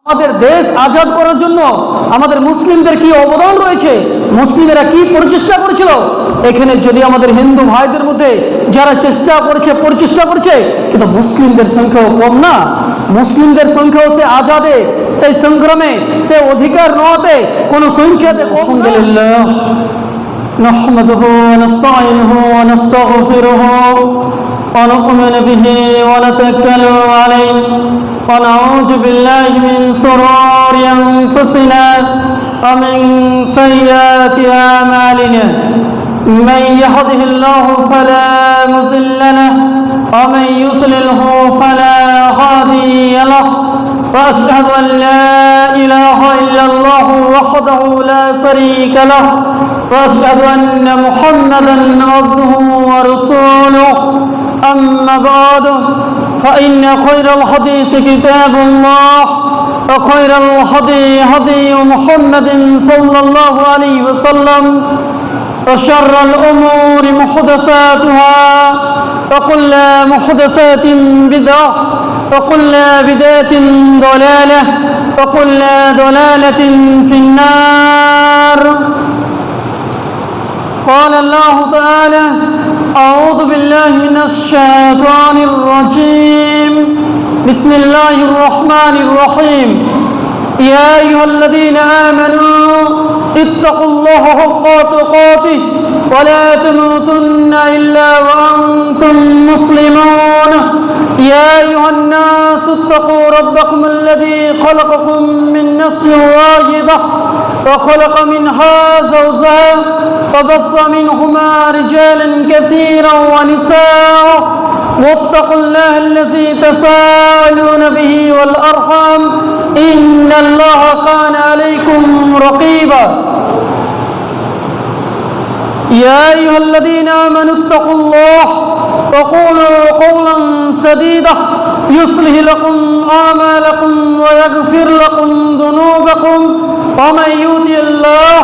আমাদের দেশ আজাদ করার জন্য আমাদের মুসলিমদের কি অবদান রয়েছে, মুসলিমেরা কি প্রচেষ্টা করেছিল। এখানে যদি আমাদের হিন্দু ভাইদের মধ্যে যারা চেষ্টা করেছে প্রচেষ্টা করেছে, কিন্তু মুসলিমদের সংখ্যাও কম না। মুসলিমদের সংখ্যাও সে আজাদে, সেই সংগ্রামে, সে অধিকার নেওয়াতে কোনো সংখ্যাতে কম। আলহামদুলিল্লাহ نحمده ونستعينه ونستغفره ونؤمن به ونتوكل عليه ونعوذ بالله من شرور أنفسنا ومن سيئات أعمالنا من يهده الله فلا مضل له ومن يضلله فلا هادي له وأشهد أن لا إله إلا الله وحده لا شريك له وأشهد أن محمدا عبده ورسوله أما بعد فإن خير الحديث كتاب الله وخير الهدي هدي محمد صلى الله عليه وسلم وشر الأمور محدثاتها وكل محدثات بدعة وكل بدعة ضلالة وكل ضلالة في النار. قال الله تعالى: أعوذ بالله من الشيطان الرجيم. بسم الله الرحمن الرحيم. يا أيها الذين آمنوا اتقوا الله حق تقاته ولا تموتن إلا وأنتم مسلمون. يا أيها الناس اتقوا ربكم الذي خلقكم من نفس واحدة وخلق منها زوجها وبث منهما رجالا كثيرا ونساء واتقوا الله الذي تساءلون به والأرحام إن الله كان عليكم رقيبا. يا أيها الذين آمنوا اتقوا الله وقولوا قولا سديدا يصلح لكم أعمالكم ويغفر لكم ذنوبكم ومن يطع الله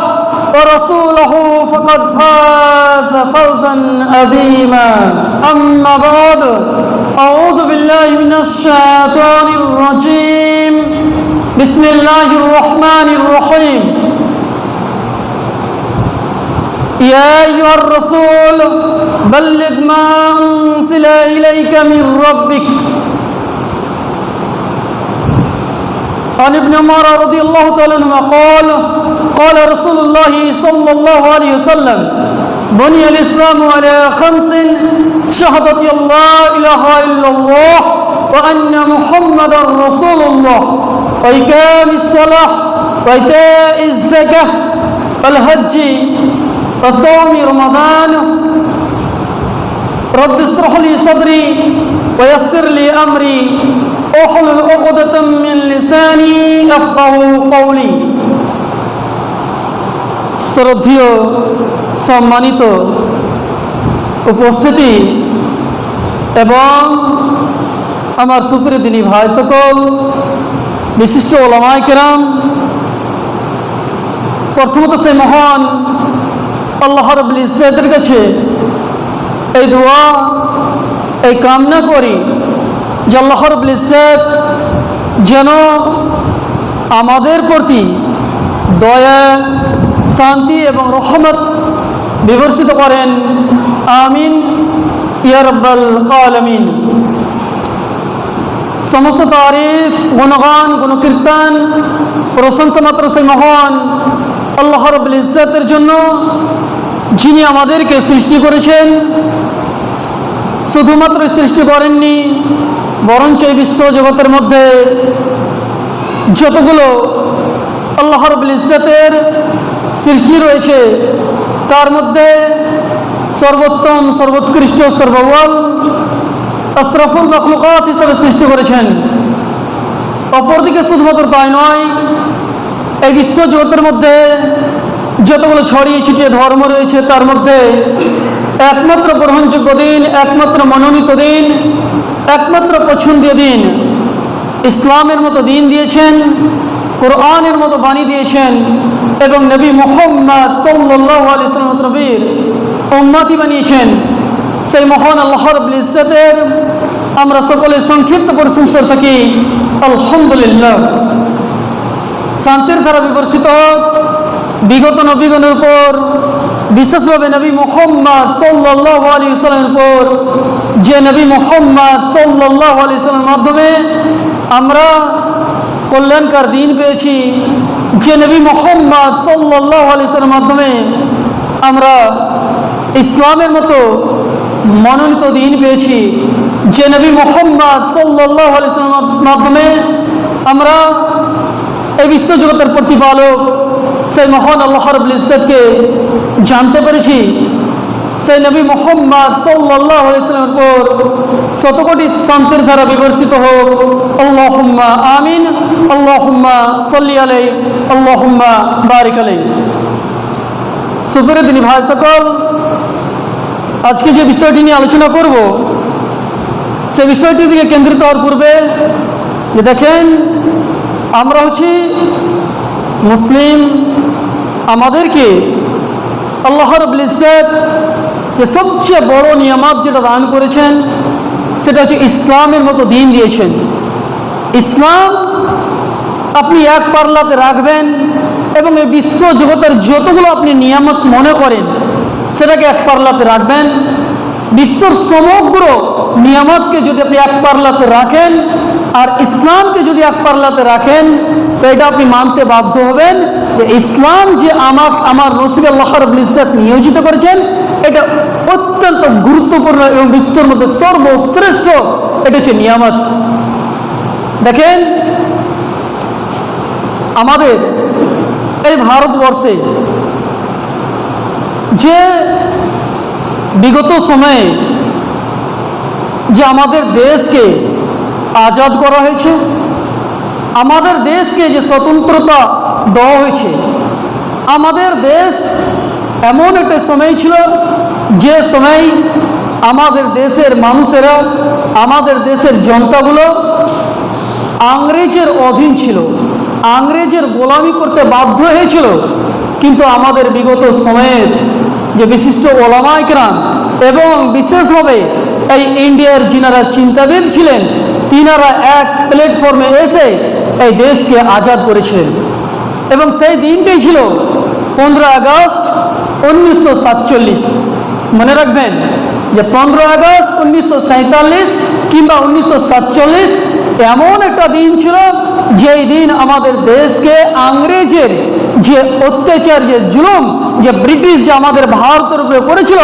ورسوله فقد فاز فوزا عظيما. أما بعد أعوذ بالله من الشيطان الرجيم. بسم الله الرحمن الرحيم. يا أيها الرسول بلغ ما أنزل إليك من ربك. عن ابن عمر رضي الله تعالى عنهما قال: قال رسول الله صلى الله عليه وسلم: بني الإسلام على خمس: شهادة أن لا إله إلا الله وأن محمدا رسول الله وإقام الصلاة وإيتاء الزكاة والحج وصوم رمضان. رب اشرح لي صدري ويسر لي أمري واحلل عقدة من لساني يفقهوا قولي. শ্রদ্ধেয় সম্মানিত উপস্থিতি এবং আমার সুপ্রিয় দিনী ভাই সকল, বিশিষ্ট ওলামায়ে কেরাম, প্রথমত সেই মহান আল্লাহ রাব্বুল ইজ্জতের কাছে এই দোয়া, এই কামনা করি যে আল্লাহ রাব্বুল ইজ্জত যেন আমাদের প্রতি দয়া, শান্তি এবং রহমত বিবর্ষিত করেন। আমিন ইয়া রাব্বাল আলামিন। সমস্ত তারিফ, গুণগান, গুণকীর্তন, প্রশংসা মাত্র সেই মহান আল্লাহ রাব্বুল ইজ্জতের জন্য, যিনি আমাদেরকে সৃষ্টি করেছেন। শুধুমাত্র সৃষ্টি করেননি, বরঞ্চ এই বিশ্ব জগতের মধ্যে যতগুলো আল্লাহ রাব্বুল ইজ্জতের সৃষ্টি রয়েছে, তার মধ্যে সর্বোত্তম, সর্বোৎকৃষ্ট, সর্বওয়াল, আশরাফুল মাখলুকাত হিসেবে সৃষ্টি করেছেন। অপরদিকে শুধুমাত্র তাই নয়, এই বিশ্ব জগতের মধ্যে যতগুলো ছড়িয়ে ছিটিয়ে ধর্ম রয়েছে, তার মধ্যে একমাত্র গ্রহণযোগ্য দিন, একমাত্র মনোনীত দিন, একমাত্র পছন্দীয় দিন ইসলামের মতো দিন দিয়েছেন, কোরআনের মতো বাণী দিয়েছেন এবং নবী মুহাম্মদ সাল্লাল্লাহু আলাইহি ওয়াসাল্লাম নবীর উম্মতি বানিয়েছেন। সেই মহান আল্লাহ রাব্বুল ইজ্জতের আমরা সকলে সংক্ষিপ্ত প্রশংসা থাকি আলহামদুলিল্লাহ। শান্তির ধারা বিবর্ষিত হোক বিগত নবীগণের উপর, বিশেষভাবে নবী মুহাম্মদ সাল্লাল্লাহু আলাইহি ওয়াসাল্লামের উপর, যে নবী মুহাম্মদ সাল্লাল্লাহু আলাইহি ওয়াসাল্লামের মাধ্যমে আমরা কল্যাণকর দিন পেয়েছি, যে নবী মুহাম্মদ সাল্লাল্লাহু আলাইহি ওয়াসাল্লামের মাধ্যমে আমরা ইসলামের মতো মনোনীত দিন পেয়েছি, যে নবী মুহাম্মদ সাল্লাল্লাহু আলাইহি ওয়াসাল্লামের মাধ্যমে আমরা এই বিশ্বজগতের প্রতিপালক সেই মহান আল্লাহ রাব্বুল ইজ্জতকে জানতে পেরেছি। সেই নবী মুহাম্মদ সাল্লাল্লাহু আলাইহি ওয়াসাল্লামের উপর শতকোটি শান্তির ধারা বিবর্ষিত হোক। আল্লাহুম্মা আমিন। আল্লাহুম্মা সাল্লি আলাইহি, আল্লাহুম্মা বারিক আলাইহি। সুপ্রিয় দিনী ভাই সকল, আজকে যে বিষয়টি নিয়ে আলোচনা করব সে বিষয়টির দিকে কেন্দ্রিত হওয়ার পূর্বে যে দেখেন, আমরা হচ্ছি মুসলিম, আমাদেরকে আল্লাহ রাব্বুল ইজ্জত যে সবচেয়ে বড় নিয়ামত যেটা দান করেছেন সেটা হচ্ছে ইসলামের মতো দিন দিয়েছেন। ইসলাম আপনি এক পাল্লাতে রাখবেন এবং এই বিশ্ব জগতের যতগুলো আপনি নিয়ামত মনে করেন সেটাকে এক পাল্লাতে রাখবেন। বিশ্বর সমগ্র নিয়ামতকে যদি আপনি এক পাল্লাতে রাখেন আর ইসলামকে যদি এক পাল্লাতে রাখেন, তো এটা আপনি মানতে বাধ্য হবেন যে ইসলাম যে আমার নসিব আল্লাহ রাব্বুল ইজ্জত নিয়োজিত করেছেন এটা অত্যন্ত গুরুত্বপূর্ণ এবং বিশ্বের মধ্যে সর্বশ্রেষ্ঠ, এটা হচ্ছে নিয়ামত। দেখেন, আমাদের এই ভারতবর্ষে যে বিগত সময়ে যে আমাদের দেশকে আজাদ করা হয়েছে, আমাদের দেশকে যে স্বতন্ত্রতা দেওয়া হয়েছে, আমাদের দেশ এমন একটা সময় ছিল যে সময় আমাদের দেশের মানুষেরা, আমাদের দেশের জনতাগুলো ইংরেজের অধীন ছিল, ইংরেজের গোলামি করতে বাধ্য হয়েছিল। কিন্তু আমাদের বিগত সময়ের যে বিশিষ্ট ওলামায়ে কেরাম এবং বিশেষভাবে এই ইন্ডিয়ার যিনারা চিন্তাবিদ ছিলেন, তিনারা এক প্ল্যাটফর্মে এসে এই দেশকে আজাদ করেছিলেন। এবং সেই দিনটি ছিল 15 আগস্ট 1947। মনে রাখবেন যে 15 আগস্ট 1947 কিংবা 1947 এমন একটা দিন ছিল যেই দিন আমাদের দেশকে ইংরেজের যে অত্যাচার, যে জুলুম, যে ব্রিটিশ যে আমাদের ভারতের উপরে করেছিল,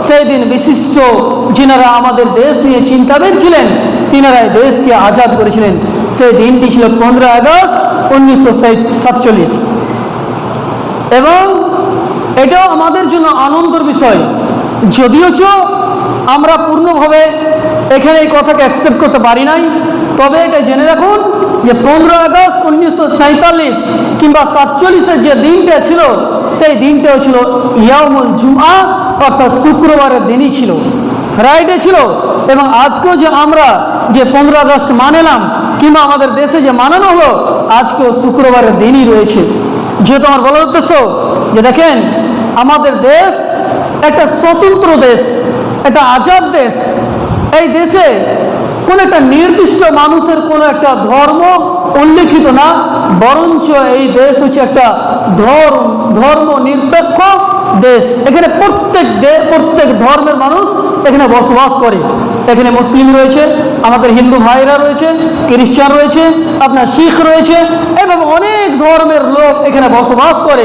সেই দিন বিশিষ্ট যিনারা আমাদের দেশ নিয়ে চিন্তাবিদ ছিলেন তিনারা এই দেশকে আজাদ করেছিলেন। সেই দিনটি ছিল 15 আগস্ট 1947। এবং এটাও আমাদের জন্য আনন্দের বিষয়, যদিও আমরা পূর্ণভাবে এখানে এই কথাকে অ্যাকসেপ্ট করতে পারি নাই, তবে এটা জেনে রাখুন যে 15 আগস্ট 1947 কিংবা 47-এর যে দিনটা ছিল সেই দিনটাও ছিল ইয়াউমুল জুমআ, অর্থাৎ শুক্রবারের দিনই ছিল, ফ্রাইডে ছিল। এবং আজকেও যে আমরা যে 15 আগস্ট মানালাম কিংবা আমাদের দেশে যে মানানো হলো, আজকেও শুক্রবারের দিনই রয়েছে। যেহেতু আমার বলার উদ্দেশ্য যে দেখেন, আমাদের দেশ একটা স্বতন্ত্র দেশ, একটা আজাদ দেশ। এই দেশে কোনো একটা নির্দিষ্ট মানুষের কোনো একটা ধর্ম উল্লেখিত না, বরঞ্চ এই দেশ হচ্ছে একটা ধর্ম নিরপেক্ষ দেশ। এখানে প্রত্যেক ধর্মের মানুষ এখানে বসবাস করে। এখানে মুসলিম রয়েছে, আমাদের হিন্দু ভাইরা রয়েছে, খ্রিস্টান রয়েছে, আপনার শিখ রয়েছে এবং অনেক ধর্মের লোক এখানে বসবাস করে।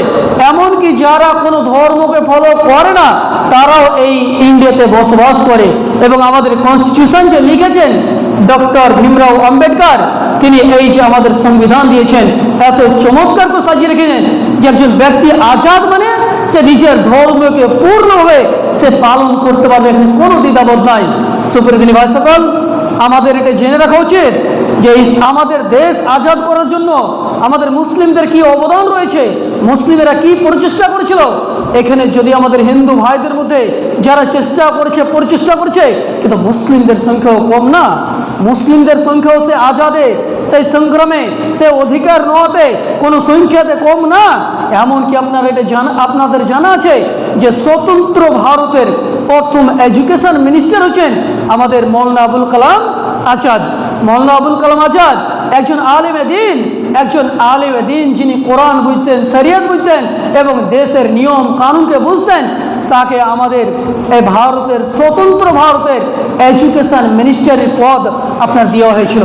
এমনকি যারা কোনো ধর্মকে ফলো করে না তারাও এই ইন্ডিয়াতে বসবাস করে। এবং আমাদের কনস্টিটিউশন যে লিখেছেন ডক্টর ভীমরাও আম্বেদকর, তিনি এই যে আমাদের সংবিধান দিয়েছেন এত চমৎকার করে সাজিয়ে রেখেছেন যে একজন ব্যক্তি আজাদ মানে সে নিজের ধর্মকে পূর্ণভাবে সে পালন করতে পারবে, এখানে কোনো দ্বিধাবোধ নাই। সুপ্রিয় দিনী ভাই সকল, আমাদের এটা জেনে রাখা উচিত যে আমাদের দেশ আজাদ করার জন্য আমাদের মুসলিমদের কি অবদান রয়েছে, মুসলিমেরা কি প্রচেষ্টা করেছিল। এখানে যদি আমাদের হিন্দু ভাইদের মধ্যে যারা প্রচেষ্টা করেছে, কিন্তু মুসলিমদের সংখ্যাও কম না। মুসলিমদের সংখ্যাও সে আজাদে, সেই সংগ্রামে, সে অধিকার নেওয়াতে কোনো সংখ্যাতে কম না। এমনকি আপনাদের জানা আছে যে স্বতন্ত্র ভারতের প্রথম এডুকেশন মিনিস্টার হচ্ছেন আমাদের মৌলানা আবুল কালাম আজাদ। মৌলানা আবুল কালাম আজাদ একজন আলেমে দ্বীন একজন আলেম দ্বীন যিনি কোরআন বুঝতেন, শরিয়ত বুঝতেন এবং দেশের নিয়ম কানুনকে বুঝতেন, তাকে আমাদের এই ভারতের স্বতন্ত্র ভারতের এডুকেশন মিনিস্টারির পদ আপনার দেওয়া হয়েছিল,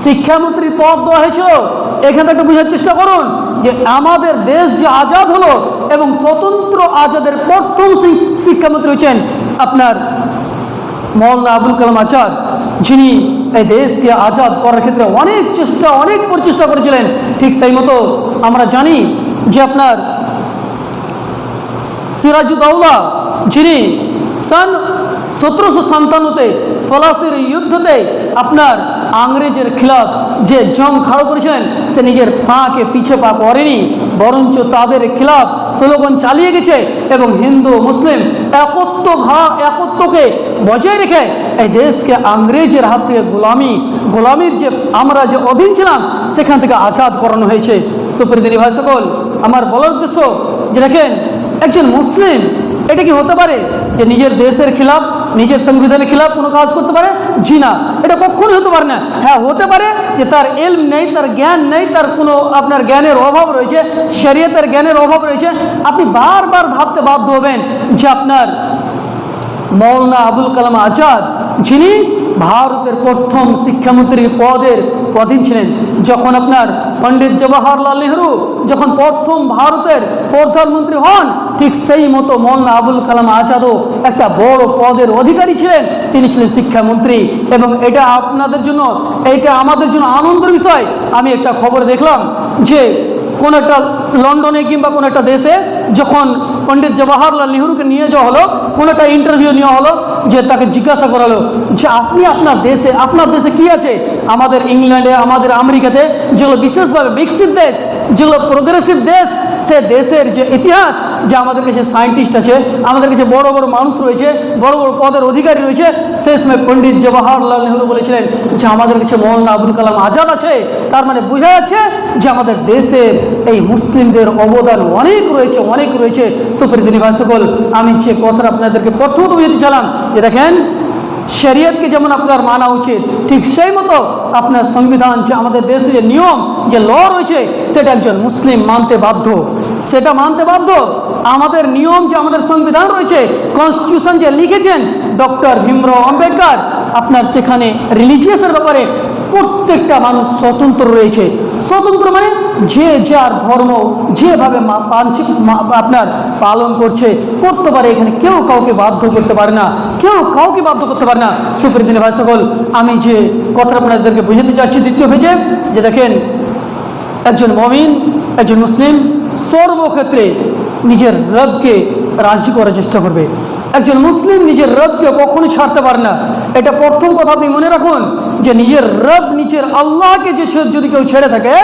শিক্ষামন্ত্রীর পদ দেওয়া হয়েছিল। এখানে একটা বোঝার চেষ্টা করুন যে আমাদের দেশ যে আজাদ হলো এবং স্বতন্ত্র আজাদের প্রথম শিক্ষামন্ত্রী হচ্ছেন আপনার মৌলানা আবুল কালাম আজাদ, যিনি এই দেশকে আজাদ করার ক্ষেত্রে অনেক চেষ্টা, অনেক প্রচেষ্টা করেছিলেন। ঠিক সেই মতো আমরা জানি যে আপনার সিরাজউদ্দৌলা, যিনি সন 1757-তে পলাশির যুদ্ধতে আপনার ইংরেজের খিলাফ যে জং খাড়ো করেছিলেন, সে নিজের পাকে পিছে পা করেনি, বরঞ্চ তাদের খিলাফ স্লোগান চালিয়ে গেছে এবং হিন্দু মুসলিম একত্বকে বজায় রেখে এই দেশকে ইংরেজের হাত থেকে গোলামির যে আমরা যে অধীন ছিলাম সেখান থেকে আজাদ করানো হয়েছে। সুপ্রিয় ভাই সকল, আমার বলার উদ্দেশ্য যে দেখেন, একজন মুসলিম এটা কি হতে পারে যে নিজের দেশের খিলাফ, নিজের সংবিধানের খিলাফ কোনো কাজ করতে পারে? জি না, এটা কখনোই হতে পারে না। হ্যাঁ, হতে পারে যে তার ইলম নেই, তার জ্ঞান নেই, তার কোনো আপনার জ্ঞানের অভাব রয়েছে, শরীয়তের জ্ঞানের অভাব রয়েছে। আপনি বারবার ভাবতে বাধ্য হবেন যে আপনার মৌলানা আবুল কালাম আজাদ, যিনি ভারতের প্রথম শিক্ষামন্ত্রীর পদের অধীন ছিলেন, যখন আপনার পণ্ডিত জওহরলাল নেহরু যখন প্রথম ভারতের প্রধানমন্ত্রী হন, ঠিক সেই মতো মৌলানা আবুল কালাম আজাদও একটা বড় পদের অধিকারী ছিলেন, তিনি ছিলেন শিক্ষামন্ত্রী। এবং এটা আপনাদের জন্য, এটা আমাদের জন্য আনন্দের বিষয়। আমি একটা খবর দেখলাম যে কোন একটা লন্ডনে কিংবা কোনো একটা দেশে যখন পণ্ডিত জওহরলাল নেহরুকে নিয়ে যাওয়া হলো, কোনো একটা ইন্টারভিউ নেওয়া হলো, যে তাকে জিজ্ঞাসা করালো যে আপনি আপনার দেশে কি আছে? আমাদের ইংল্যান্ডে, আমাদের আমেরিকাতে যেগুলো বিশেষভাবে বিকশিত দেশ, যেগুলো প্রোগ্রেসিভ দেশ, সে দেশের যে ইতিহাস, যে আমাদের কাছে সায়েন্টিস্ট আছে, আমাদের কাছে বড় বড় মানুষ রয়েছে, বড় বড় পদের অধিকারী রয়েছে, সেই সময় পণ্ডিত জওহরলাল নেহরু বলেছিলেন যে আমাদের কাছে মৌলানা আবুল কালাম আজাদ আছে। তার মানে বোঝা যাচ্ছে যে আমাদের দেশের এই মুসলিমদের অবদান অনেক রয়েছে। সুপ্রিয় ভাই সকল, আমি যে কথাটা আপনাদেরকে প্রথমত বুঝাতে চাইলাম যে দেখেন, শরীয়তকে যেমন আপনার মানা উচিত, ঠিক সেই মতো আপনার সংবিধান, যে আমাদের দেশে যে নিয়ম, যে ল রয়েছে, সেটা একজন মুসলিম মানতে বাধ্য। আমাদের নিয়ম, যে আমাদের সংবিধান রয়েছে, কনস্টিটিউশন যে লিখেছেন ডক্টর ভীমরাও আম্বেদকর, আপনার সেখানে রিলিজিয়াসের ব্যাপারে প্রত্যেকটা মানুষ স্বতন্ত্র রয়েছে। স্বতন্ত্র মানে যে যার ধর্ম যেভাবে আপনার পালন করতে পারে, এখানে কেউ কাউকে বাধ্য করতে পারে না, সুপ্রিয় ভাই সকল, আমি যে কথা আপনাদেরকে বুঝাতে চাচ্ছি দ্বিতীয় পেজে, যে দেখেন, একজন মুমিন, একজন মুসলিম সর্বক্ষেত্রে নিজের রবকে রাজি করার চেষ্টা করবে। একজন মুসলিম নিজের রবকে কখনোই ছাড়তে পারে না। এটা প্রথম কথা আপনি মনে রাখুন, যে নিজের রব, নিজের আল্লাহকে যদি কেউ ছেড়ে থাকে,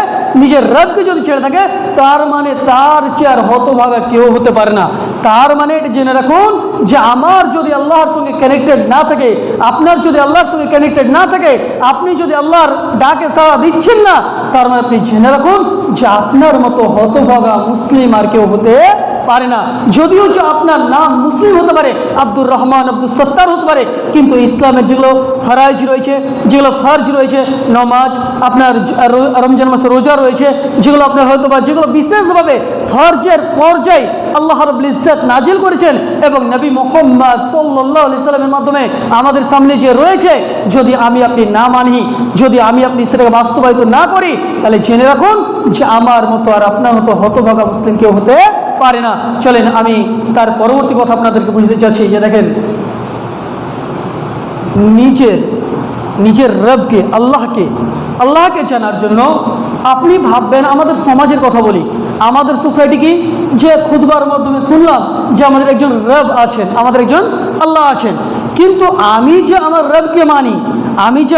নিজের রবকে যদি ছেড়ে থাকে, তার মানে তার চেয়ে আর হতভাগা কেউ হতে পারে না। তার মানে এটা জেনে রাখুন যে আমার যদি আল্লাহর সঙ্গে কানেক্টেড না থাকে, আপনার যদি আল্লাহর সঙ্গে কানেক্টেড না থাকে, আপনি যদি আল্লাহর ডাকে সাড়া দিচ্ছেন না, তার মানে আপনি জেনে রাখুন যে আপনার মতো হতভাগা মুসলিম আর কেউ হতে পারে না। যদিও যে আপনার নাম মুসলিম হতে পারে, আব্দুর রহমান, আব্দুল সত্তার হতে পারে, কিন্তু ইসলামের যেগুলো ফরাইজ রয়েছে, যেগুলো ফরজ রয়েছে, নমাজ, আপনার রমজান মাসে রোজা রয়েছে, যেগুলো আপনার হয়তো বা যেগুলো বিশেষভাবে ফরজের পর্যায়ে আল্লাহ রাব্বুল ইজ্জত নাজিল করেছেন এবং নবী মুহাম্মদ সাল্লাল্লাহু আলাইহি সাল্লামের মাধ্যমে আমাদের সামনে যে রয়েছে, যদি আমি আপনি না মানি, যদি আমি আপনি সেটাকে বাস্তবায়িত না করি, তাহলে জেনে রাখুন যে আমার মতো আর আপনার মতো হতভাগা মুসলিম কেউ হতে পারে না। চলেন আমি তার পরবর্তী কথা আপনাদেরকে বুঝতে চাচ্ছি, যে দেখেন, নিজের রবকে, আল্লাহকে জানার জন্য আপনি ভাববেন, আমাদের সমাজের কথা বলি, আমাদের সোসাইটি কি, যে খুতবার মাধ্যমে শুনলাম যে আমাদের একজন রব আছেন, আমাদের একজন আল্লাহ আছেন, কিন্তু আমি যে আমার রবকে মানি, আপনি যে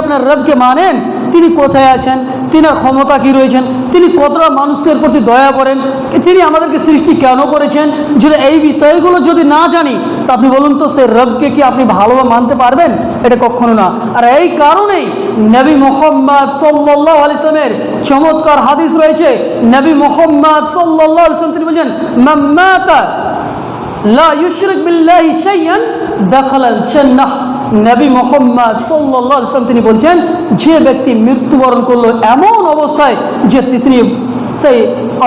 আপনার রবকে মানেন, তিনি কোথায় আছেন, তিনার ক্ষমতা কি রয়েছেন, তিনি কতটা মানুষের প্রতি দয়া করেন, তিনি আমাদেরকে সৃষ্টি কেন করেছেন, যদি এই বিষয়গুলো যদি না জানি, তা আপনি বলুন তো সেই রবকে কি আপনি ভালোভাবে মানতে পারবেন? এটা কখনো না। আর এই কারণেই নবী মুহাম্মদ সাল্লাল্লাহু আলাইহি ওয়াসাল্লামের চমৎকার হাদিস রয়েছে। নবী মুহাম্মদ সাল্লাল্লাহু আলাইহি ওয়াসাল্লাম তিনি বলেন, মান মাতা লা ইউশরিক বিল্লাহি শাইআন দাখালাল জান্নাহ। নবী মুহাম্মদ সাল্লাল্লাহু আলাইহি ওয়াসাল্লাম তিনি বলছেন, যে ব্যক্তি মৃত্যুবরণ করলো এমন অবস্থায় যে তিনি সেই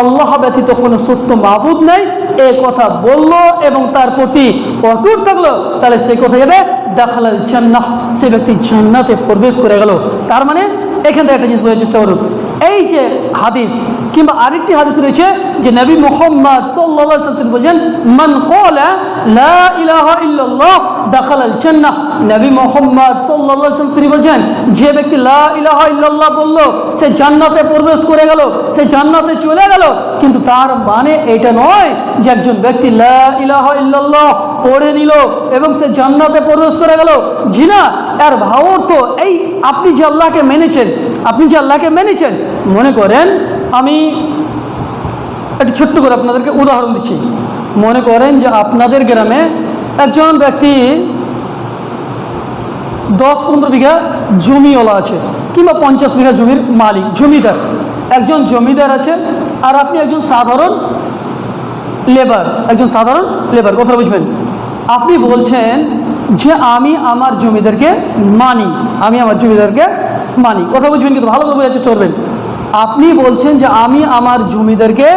আল্লাহ ব্যতীত কোনো সত্য মাবুদ নেই এই কথা বলল এবং তার প্রতি অটুট থাকলো, তাহলে সেই কথা যাবে দাখালাল জান্নাহ, সে ব্যক্তি জান্নাতে প্রবেশ করে গেল। তার মানে এখান থেকে একটা জিনিস বোঝার চেষ্টা করুন, এই যে হাদিস কিংবা আরেকটি হাদিস রয়েছে যে নবী মুহাম্মদ সাল্লাল্লাহু আলাইহি ওয়াসাল্লাম তিনি বলেন, মান ক্বালা লা ইলাহা ইল্লাল্লাহ দাখালাল জান্নাহ। নবী মুহাম্মদ সাল্লাল্লাহু আলাইহি ওয়াসাল্লাম তিনি বলেন, যে ব্যক্তি লা ইলাহা ইল্লাল্লাহ বলল সে জান্নাতে প্রবেশ করে গেল, সে জান্নাতে চলে গেল। কিন্তু তার মানে এটা নয় যে একজন ব্যক্তি লা ইলাহা ইল্লাল্লাহ পড়ে নিল এবং সে জান্নাতে প্রবেশ করে গেল। জি না, এর ভাবার্থ এই আপনি যে আল্লাহকে মেনেছেন, আপনি যে আল্লাহকে মেনেছেন, মনে করেন আমি একটু ছোট্ট করে আপনাদেরকে উদাহরণ দিচ্ছি। মনে করেন যে আপনাদের গ্রামে একজন ব্যক্তি 10-15 বিঘা জমিওয়ালা আছে কিংবা 50 বিঘা জমির মালিক, জমিদার, একজন জমিদার আছে আর আপনি একজন সাধারণ লেবার, একজন সাধারণ লেবার, কথা বুঝবেন। আপনি বলছেন যে আমি আমার জমিদারকে মানি, আমি আমার জমিদারকে মানি, কথা বুঝবেন কিন্তু ভালো করে বোঝার চেষ্টা করবেন। আপনি বলছেন যে আমি আমার জমিদারকে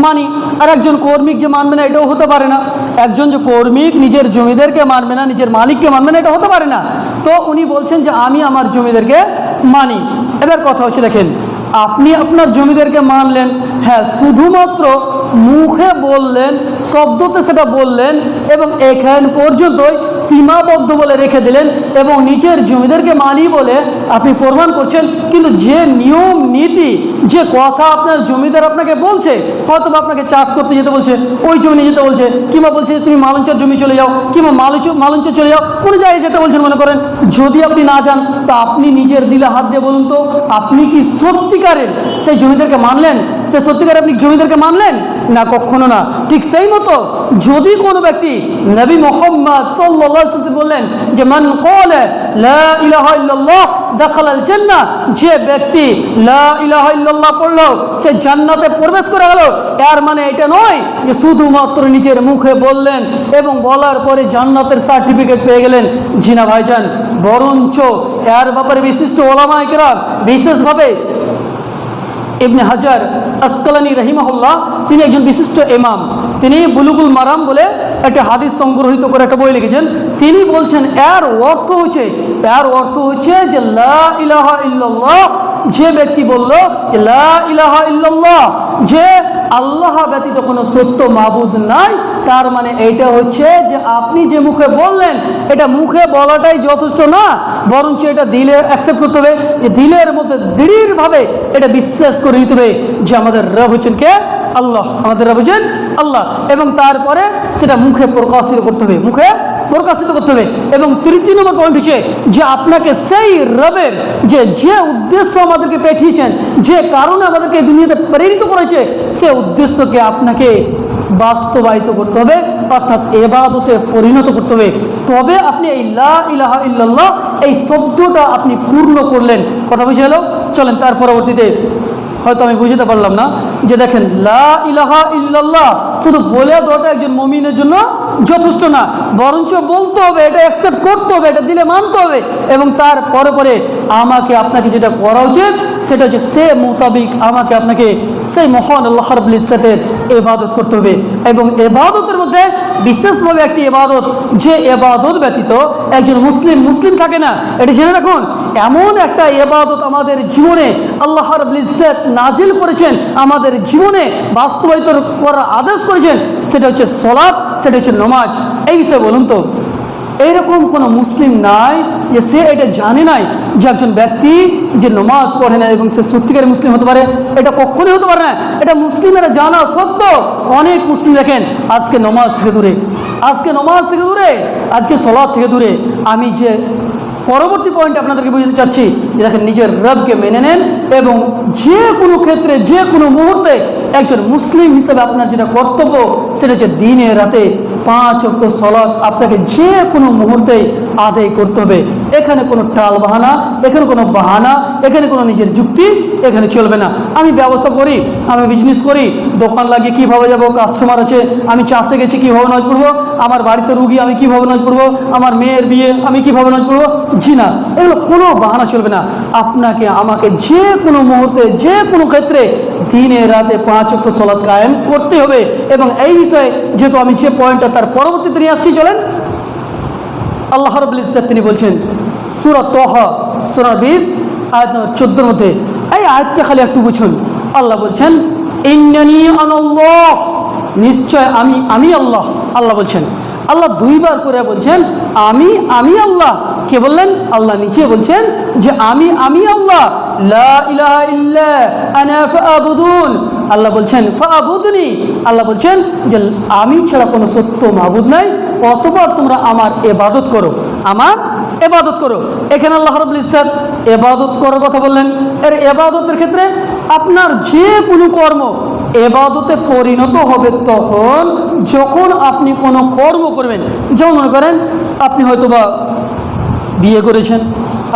মানি, আর একজন কর্মিক যে মানবে না এটাও হতে পারে না। একজন যে কর্মিক নিজের জমিদারকে মানবে না, নিজের মালিককে মানবে না, এটা হতে পারে না। তো উনি বলছেন যে আমি আমার জমিদারকে মানি। এবার কথা হচ্ছে দেখেন, আপনি আপনার জমিদারকে মানলেন, হ্যাঁ, শুধুমাত্র মুখে বললেন, শব্দতে সেটা বললেন এবং এখান পর্যন্তই সীমাবদ্ধ বলে রেখে দিলেন এবং নিজের জমিদারকে মানি বলে আপনি প্রমাণ করছেন। কিন্তু যে নিয়ম নীতি, যে কথা আপনার জমিদার আপনাকে বলছে, হয়তো আপনাকে চাষ করতে যেতে বলছে, ওই জমি নিয়ে যেতে বলছে, কিংবা বলছে তুমি মালঞ্চর জমি চলে যাও কিংবা মালঞ্চ চলে যাও, কোনো জায়গায় যেতে বলছেন মনে করেন। যদি আপনি না যান তা আপনি নিজের দিলে হাত দিয়ে বলুন তো, আপনি কি সত্যিকারের সেই জমিদারকে মানলেন? সে সত্যিকার আপনি জমিদারকে মানলেন? না, কখনো না। ঠিক সেই মতো যদি কোনো ব্যক্তি নবী মুহাম্মদ সাল্লাল্লাহু আলাইহি ওয়াসাল্লাম বললেন যে মান ক্বালা লা ইলাহা ইল্লাল্লাহ দাখালাল জান্নাহ, যে ব্যক্তি লা ইলাহা ইল্লাল্লাহ পড়ল সে জান্নাতে প্রবেশ করে গেল, এর মানে এটা নয় যে শুধুমাত্র নিজের মুখে বললেন এবং বলার পরে জান্নাতের সার্টিফিকেট পেয়ে গেলেন। জিনা ভাইজান, বরঞ্চ এর ব্যাপারে বিশিষ্ট ওলামায়ে কেরাম, বিশেষভাবে ইবনে হাজার আসকালানি রহিমাহুল্লাহ, তিনি একজন বিশিষ্ট ইমাম, তিনি বুলুগুল মারাম বলে একটা হাদিস সংগ্রহিত করে একটা বই লিখেছেন। তিনি বলছেন এর অর্থ হচ্ছে যে লা ইলাহা ইল্লাল্লাহ, যে ব্যক্তি বলল লা ইলাহা ইল্লাল্লাহ, যে আল্লাহ ব্যতীত কোনো সত্য মাবুদ নাই, তার মানে এইটা হচ্ছে যে আপনি যে মুখে বললেন এটা মুখে বলাটাই যথেষ্ট না, বরঞ্চ এটা দিলে অ্যাকসেপ্ট করতে হবে, যে দিলের মধ্যে দৃঢ়ভাবে এটা বিশ্বাস করে নিতে হবে যে আমাদের রব হচ্ছেন কে? আল্লাহ, আমাদের রব হচ্ছেন আল্লাহ। এবং তারপরে সেটা মুখে প্রকাশিত করতে হবে, মুখে প্রকাশিত করতে হবে। এবং তৃতীয় নম্বর পয়েন্ট হচ্ছে যে আপনাকে সেই রবের যে উদ্দেশ্য আমাদেরকে পাঠিয়েছেন, যে কারণে আমাদেরকে এই দুনিয়াতে প্রেরিত করেছে, সে উদ্দেশ্যকে আপনাকে বাস্তবায়িত করতে হবে, অর্থাৎ ইবাদতে পরিণত করতে হবে। তবে আপনি এই লা ইলাহা ইল্লাল্লাহ এই শব্দটা আপনি পূর্ণ করলেন। কথা বুঝে গেল? চলেন তার পরবর্তীতে, হয়তো আমি বুঝতে পারলাম না, যে দেখেন লা ইলাহা ইল্লাল্লাহ শুধু বলে দেওয়াটা একজন মুমিনের জন্য যথেষ্ট না, বরঞ্চ বলতে হবে, এটা অ্যাকসেপ্ট করতে হবে, এটা দিলে মানতে হবে। এবং তার পরে আমাকে আপনাকে যেটা করা উচিত সেটা হচ্ছে সে মোতাবিক আমাকে আপনাকে সেই মহান আল্লাহ রাব্বুল ইজ্জতের ইবাদত করতে হবে। এবং ইবাদতের মধ্যে বিশেষভাবে একটি ইবাদত, যে ইবাদত ব্যতীত একজন মুসলিম থাকে না, এটা জেনে রাখুন। এমন একটা ইবাদত আমাদের জীবনে আল্লাহ রাব্বুল ইজ্জত নাজিল করেছেন, আমাদের জীবনে বাস্তবায়িত করার আদেশ করেছেন, সেটা হচ্ছে সালাত, সেটা হচ্ছে নামাজ। এই বিষয়ে বলুন তো, এইরকম কোনো মুসলিম নাই যে সে এটা জানে নাই যে একজন ব্যক্তি যে নামাজ পড়ে না এবং সে সত্যিকারের মুসলিম হতে পারে? এটা কখনোই হতে পারে না। এটা মুসলিমেরা জানা সত্ত্বেও অনেক মুসলিম দেখেন আজকে নামাজ থেকে দূরে, আজকে সালাত থেকে দূরে। আমি যে পরবর্তী পয়েন্ট আপনাদেরকে বুঝতে চাচ্ছি যে দেখেন নিজের রবকে মেনে নেন এবং যে কোনো ক্ষেত্রে যে কোনো মুহূর্তে একজন মুসলিম হিসেবে আপনার যেটা কর্তব্য সেটা হচ্ছে দিনে রাতে 5 ওয়াক্ত সালাত আপনাকে যে কোনো মুহূর্তে আদায় করতে হবে। এখানে কোনো টাল বাহানা, এখানে কোনো বাহানা, এখানে কোনো নিজের যুক্তি এখানে চলবে না। আমি ব্যবসা করি, আমি বিজনেস করি, দোকান লাগিয়ে কীভাবে যাবো, কাস্টমার আছে, আমি চাষে গেছি কীভাবে নামাজ পড়বো, আমার বাড়িতে রুগী আমি কীভাবে নামাজ পড়বো, আমার মেয়ের বিয়ে আমি কীভাবে নামাজ পড়বো, জি না, এগুলো কোনো বাহানা চলবে না। আপনাকে আমাকে যে কোনো মুহূর্তে যে কোনো ক্ষেত্রে দিনে রাতে 5 ওয়াক্ত সালাত কায়েম করতে হবে। এবং এই বিষয়ে যেহেতু আমি যে পয়েন্টটা তার পরবর্তীতে নিয়ে আসছি, চলেন। আল্লাহ রাব্বুল ইজ্জত তিনি বলছেন সূরা তাহা সূরা 20 আয়াত নম্বর 14 মধ্যে, এই আয়াতটা খালি একটু বুঝুন। আল্লাহ বলছেন ইন্নানি আনাল্লাহ, নিশ্চয় আমি আল্লাহ। আল্লাহ বলছেন, আল্লাহ দুইবার করে বলছেন আমি আল্লাহ। কে বললেন? আল্লাহ নিচে বলছেন যে আমি আল্লাহ, লা ইলাহা ইল্লা আনা ফাআবুদুন। আল্লাহ বলছেন ফাআবুদনি, আল্লাহ বলছেন যে আমি ছাড়া কোনো সত্য মাবুদ নাই, অতঃপর তোমরা আমার ইবাদত করো, আমার ইবাদত করো। এখানে আল্লাহ রাব্বুল ইজ্জত ইবাদত করার কথা বললেন। এর ইবাদতের ক্ষেত্রে আপনার যে কোনো কর্ম ইবাদতে পরিণত হবে তখন যখন আপনি কোনো কর্ম করবেন। যেমন মনে করেন আপনি হয়তোবা বিয়ে করেছেন,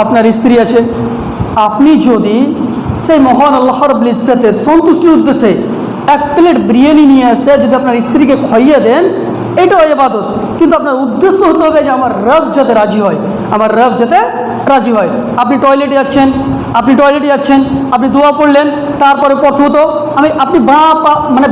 আপনার স্ত্রী আছে, আপনি যদি সেই মহান আল্লাহ রাব্বুল ইজ্জতের সন্তুষ্টির উদ্দেশ্যে 1 প্লেট বিরিয়ানি নিয়ে আসে যদি আপনার স্ত্রীকে খাইয়ে দেন, এটাও ইবাদত। কিন্তু আপনার উদ্দেশ্য হতে হবে যে আমার রব যাতে রাজি হয়, আমার রব যাতে রাজি হয়। আপনি টয়লেটে যাচ্ছেন, আপনি দোয়া পড়লেন, তারপরে প্রথমত আপনি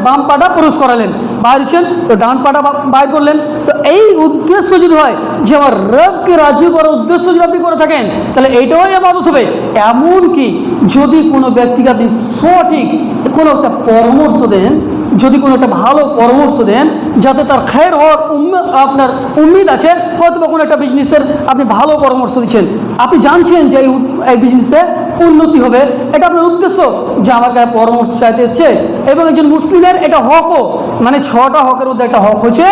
বাম পাটা প্রবেশ করালেন, বাইর হচ্ছেন তো ডান পাটা বাইর করলেন। তো এই উদ্দেশ্য যদি হয় যে আমার রবকে রাজি করার উদ্দেশ্য যদি আপনি করে থাকেন, তাহলে এইটাও ইবাদত হবে। এমনকি যদি কোনো ব্যক্তিকে আপনি সঠিক কোনো একটা পরামর্শ দেন, যদি কোনো একটা ভালো পরামর্শ দেন যাতে তার খায়ের হওয়ার আপনার উম্মিদ আছে, হয়তো বা কোনো একটা বিজনেসের আপনি ভালো পরামর্শ দিচ্ছেন, আপনি জানছেন যে এই বিজনেসে উন্নতি হবে, এটা আপনার উদ্দেশ্য যে আমার কাছে পরামর্শ চাইতে এসছে। এবং একজন মুসলিমের এটা হকও, মানে 6টা হকের মধ্যে একটা হক হচ্ছে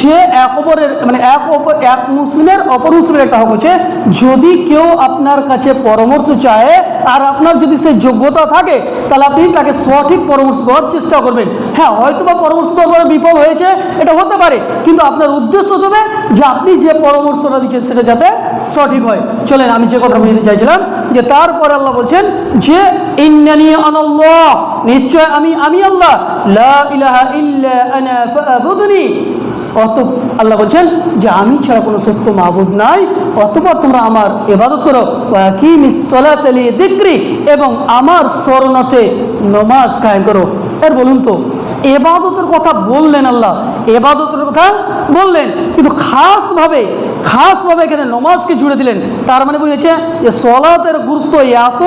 যে এক মুসলিমের অপর মুসলিমের একটা হক হচ্ছে যদি কেউ আপনার কাছে পরামর্শ চায় আর আপনার যদি সেই যোগ্যতা থাকে তাহলে আপনি তাকে সঠিক পরামর্শ দেওয়ার চেষ্টা করবেন। হ্যাঁ, হয়তো বা পরামর্শ দেওয়ার বিফল হয়েছে, এটা হতে পারে, কিন্তু আপনার উদ্দেশ্য হবে যে আপনি যে পরামর্শটা দিচ্ছেন সেটা যাতে সঠিক হয়। চলেন, আমি যে কথা বুঝতে চাইছিলাম যে তারপরে আল্লাহ বলছেন যে ইন্নানি আনাল্লাহ, নিশ্চয় আমি আল্লাহ, লা ইলাহা ইল্লা আনা ফাআবুদনি। আল্লাহ বলছেন যে আমি ছাড়া কোনো সত্য মাবুদ নাই, অতঃপর তোমরা আমার ইবাদত করো। ওয়াকিমিস সালাতা লিযিকরি, এবং আমার স্মরণার্থে নামাজ কায়েম করো। এর বলুন তো, ইবাদতের কথা বললেন, আল্লাহ ইবাদতের কথা বললেন, কিন্তু খাসভাবে এখানে নামাজকে জুড়ে দিলেন। তার মানে বুঝেছে যে সালাতের গুরুত্ব এত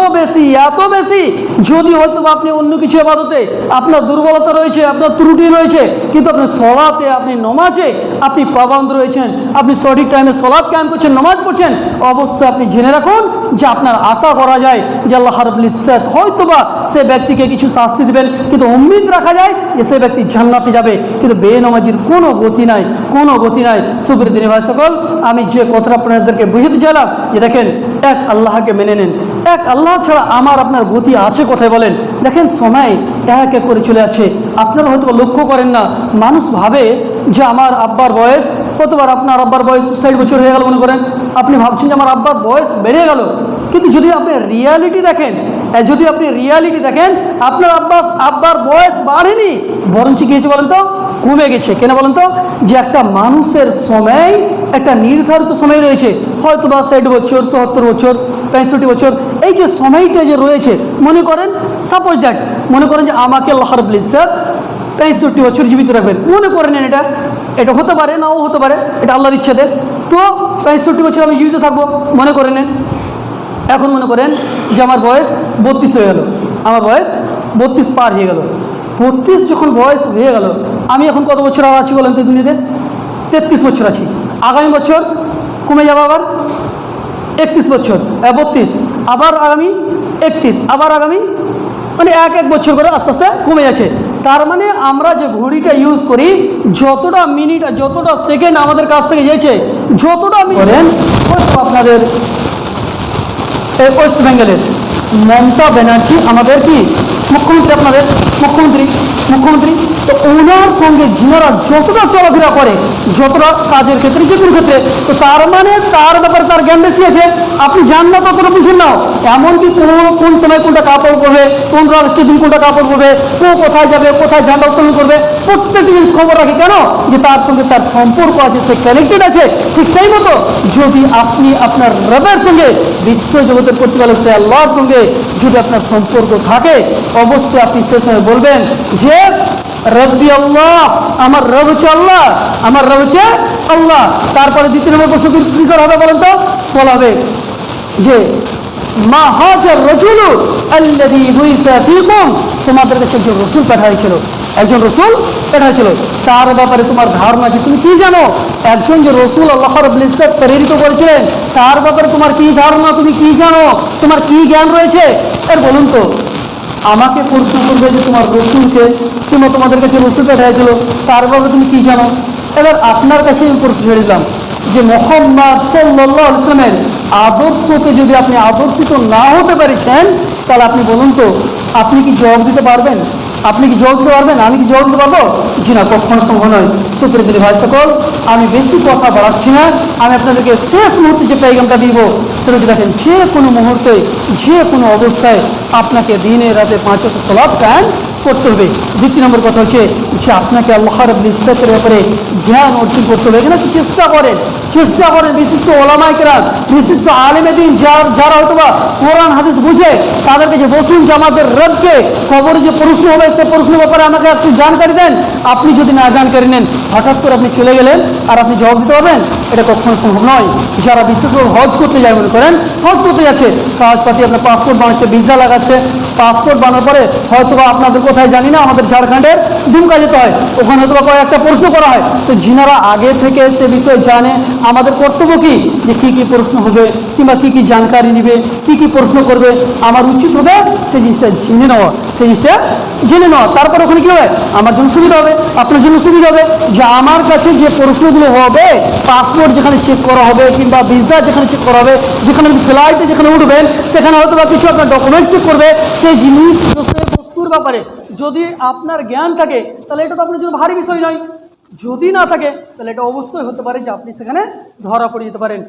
বেশি, যদি হয়তো আপনি অন্য কিছু ইবাদতে আপনার দুর্বলতা রয়েছে, আপনার ত্রুটি রয়েছে, কিন্তু আপনি সালাতে, আপনি নামাজে আপনি পাবন্দ রয়েছেন, আপনি সঠিক টাইমে সালাত কায়েম করছেন, নামাজ পড়ছেন, অবশ্যই আপনি জেনে রাখুন যে আপনার আশা করা যায় যে আল্লাহ রাব্বুল ইজ্জত হয়তোবা সে ব্যক্তিকে কিছু শাস্তি দিবেন, কিন্তু উম্মিদ রাখা যায় যে সে ব্যক্তি জান্নাতে যাবে। কিন্তু বেনামাজির কোনো গতি নাই। সুপ্রিয় দিনী ভাই সকল, আমি যে কথাটা আপনাদেরকে বুঝাতে চাইলাম যে দেখেন, এক আল্লাহকে মেনে নেন, এক আল্লাহ ছাড়া আমার আপনার গতি আছে কোথায় বলেন? দেখেন, সময় এক এক করে চলে যাচ্ছে। আপনারা হয়তো লক্ষ্য করেন না, মানুষ ভাবে যে আমার আব্বার বয়স, কতবার আপনার আব্বার বয়স 60 বছর হয়ে গেল মনে করেন, আপনি ভাবছেন যে আমার আব্বার বয়স বেড়ে গেল। কিন্তু যদি আপনি রিয়ালিটি দেখেন, আপনার আব্বার বয়স বাড়েনি, বরঞ্চ গিয়েছে বলেন তো, কমে গেছে। কেন বলেন তো? যে একটা মানুষের সময় একটা নির্ধারিত সময় রয়েছে, হয়তো বা 60 বছর, 70 বছর, 65 বছর, এই যে সময়টা যে রয়েছে, মনে করেন সাপোজ দ্যাট, মনে করেন যে আমাকে আল্লাহ রাব্বুল ইজ্জত 65 বছর জীবিত রাখবেন, মনে করে নেন, এটা হতে পারে, নাও হতে পারে, এটা আল্লাহর ইচ্ছাতে। তো 65 বছর আমি জীবিত থাকবো, মনে করে নেন। এখন মনে করেন যে আমার বয়স 32 হয়ে গেল, আমার বয়স 32 পার হয়ে গেল। 32 যখন বয়স হয়ে গেল, আমি এখন কত বছর আর আছি বলেন তো দুনিয়াতে? 33 বছর আছি। আগামী বছর কমে যাবো আবার 31 বছর, 32, আবার আগামী 31, আবার আগামী, মানে এক বছর করে আস্তে আস্তে কমে যাচ্ছে। তার মানে আমরা যে ঘড়িটা ইউজ করি, যতটা মিনিট, যতটা সেকেন্ড আমাদের কাছ থেকে যাচ্ছে, যতটা করেন, আপনাদের ওয়েস্ট বেঙ্গলের মমতা ব্যানার্জি আমাদের কি মুখ্যমন্ত্রী, আপনাদের মুখ্যমন্ত্রী, তো ওনার সঙ্গে সঙ্গে জিনারা যতটা চলাফেরা করে, যতটা কাজের ক্ষেত্রে, যে কোনো ক্ষেত্রে, তো তার মানে তার ব্যাপারে তার জ্ঞান বেশি আছে। আপনি জান না ততটা বুঝেন না। এমনকি কোন সময় কোনটা কাপড় পরবে, কোন রাষ্ট্রের দিন কোনটা কাপড় পরবে, কোথায় যাবে, কোথায় ঝান্ডা উত্তোলন করবে, প্রত্যেকটি জিনিস খবর রাখে। কেন? যে তার সঙ্গে তার সম্পর্ক আছে, সে কানেক্টেড আছে। ঠিক সেই মতো যদি আপনি আপনার রবের সঙ্গে, বিশ্ব জগতের প্রতিপালক সে আল্লাহর সঙ্গে যদি আপনার সম্পর্ক থাকে, অবশ্যই আপনি সে সময় বলবেন যে রব্বি আল্লাহ, আমার রব হচ্ছে আল্লাহ, আমার রব হচ্ছে আল্লাহ। তারপরে দ্বিতীয় নম্বর প্রশ্ন কি করা হবে বলেন তো? বলা হবে যে মা হাজার রাজুলু আল্লাযী বুইসা ফীকুম, তোমাদের কাছে একজন রাসূল পাঠানো হয়েছিল, একজন রাসূল পাঠানো হয়েছিল, তার ব্যাপারে তোমার ধারণা কি? তুমি কি জানো? একজন যে রাসূল আল্লাহ রাব্বুল ইজ্জত প্রেরিত করেছিলেন, তার ব্যাপারে তোমার কি ধারণা? তুমি কি জানো? তোমার কি জ্ঞান রয়েছে? এর বলুন তো। আমাকে প্রশ্ন করবে যে তোমার রসুলকে, কিংবা তোমাদের কাছে রসুল পাঠিয়েছিল, তার ব্যাপারে তুমি কি জানো? এবার আপনার কাছে আমি প্রশ্ন ছেড়ে দিলাম যে মুহাম্মদ সাল্লাল্লাহু আলাইহি ওয়াসাল্লামের আদর্শকে যদি আপনি আদর্শিত না হতে পারছেন, তাহলে আপনি বলুন তো, আপনি কি জবাব দিতে পারবেন? আপনি কি জবাব দিতে পারবেন? আমি কি জবাব দিতে পারবো? জি না, কখনো সম্ভব নয়। সুপ্রিয় ভাই সকল, আমি বেশি কথা বাড়াচ্ছি না। আমি আপনাদেরকে শেষ মুহূর্তে যে পেগামটা দিব সেটা হচ্ছে, দেখেন, যে কোনো মুহূর্তে, যে কোনো অবস্থায় আপনাকে দিনে রাতে 5 ওয়াক্ত সালাত কায়েম করতে হবে। দ্বিতীয় নম্বর কথা হচ্ছে যে আপনাকে আল্লাহ রাব্বুল ইজ্জতের ব্যাপারে জ্ঞান অর্জন করতে হবে। এখানে চেষ্টা করেন, চেষ্টা করেন। বিশিষ্ট ওলামায়ে কেরাম, বিশিষ্ট আলেমে দ্বীন যারা হয়তো বা কোরআন হাদিস বুঝে, তাদেরকে যে বসুন যে আমাদের রবকে কবরে যে প্রশ্ন হবে, সে প্রশ্নের ব্যাপারে আমাকে একটু জানকারি দেন। আপনি যদি না জানকারি নেন, হঠাৎ করে আপনি চলে গেলেন আর আপনি জবাব দিতে পারবেন? এটা কখনো সম্ভব নয়। যারা বিশেষভাবে হজ করতে যায়, মনে করেন হজ করতে যাচ্ছে, কাগজপাতি আপনার পাসপোর্ট বানাচ্ছে, ভিসা লাগাচ্ছে, পাসপোর্ট বানানোর পরে হয়তো বা আপনাদের কোথায় জানি না, আমাদের ঝাড়খণ্ডের দুমকা যেতে হয়, ওখানে হয়তো বা কয়েকটা প্রশ্ন করা হয়। তো যিনারা আগে থেকে সে বিষয়ে জানে, আমাদের কর্তব্য কি, যে কী কী প্রশ্ন হবে, কিংবা কী কী জানকারি নিবে, কী কী প্রশ্ন করবে, আমার উচিত হবে সেই জিনিসটা জেনে নেওয়া, সেই জিনিসটা জেনে নেওয়া। তারপর ওখানে কী হবে, আমার জন্য সুবিধা হবে, আপনার জন্য সুবিধা হবে, যে আমার কাছে যে প্রশ্নগুলো হবে, পাসপোর্ট যেখানে চেক করা হবে, কিংবা ভিসা যেখানে চেক করা হবে, যেখানে ফ্লাইটে যেখানে উঠবেন, সেখানে হয়তো বা কিছু আপনার ডকুমেন্টস চেক করবে, সেই জিনিস বস্তুর ব্যাপারে যদি আপনার জ্ঞান থাকে, তাহলে এটা তো আপনার জন্য ভারী বিষয় নয়। যদি না থাকে, তাহলে এটা অবশ্যই হতে পারে যে আপনি সেখানে ধরা পড়ে যেতে পারেন।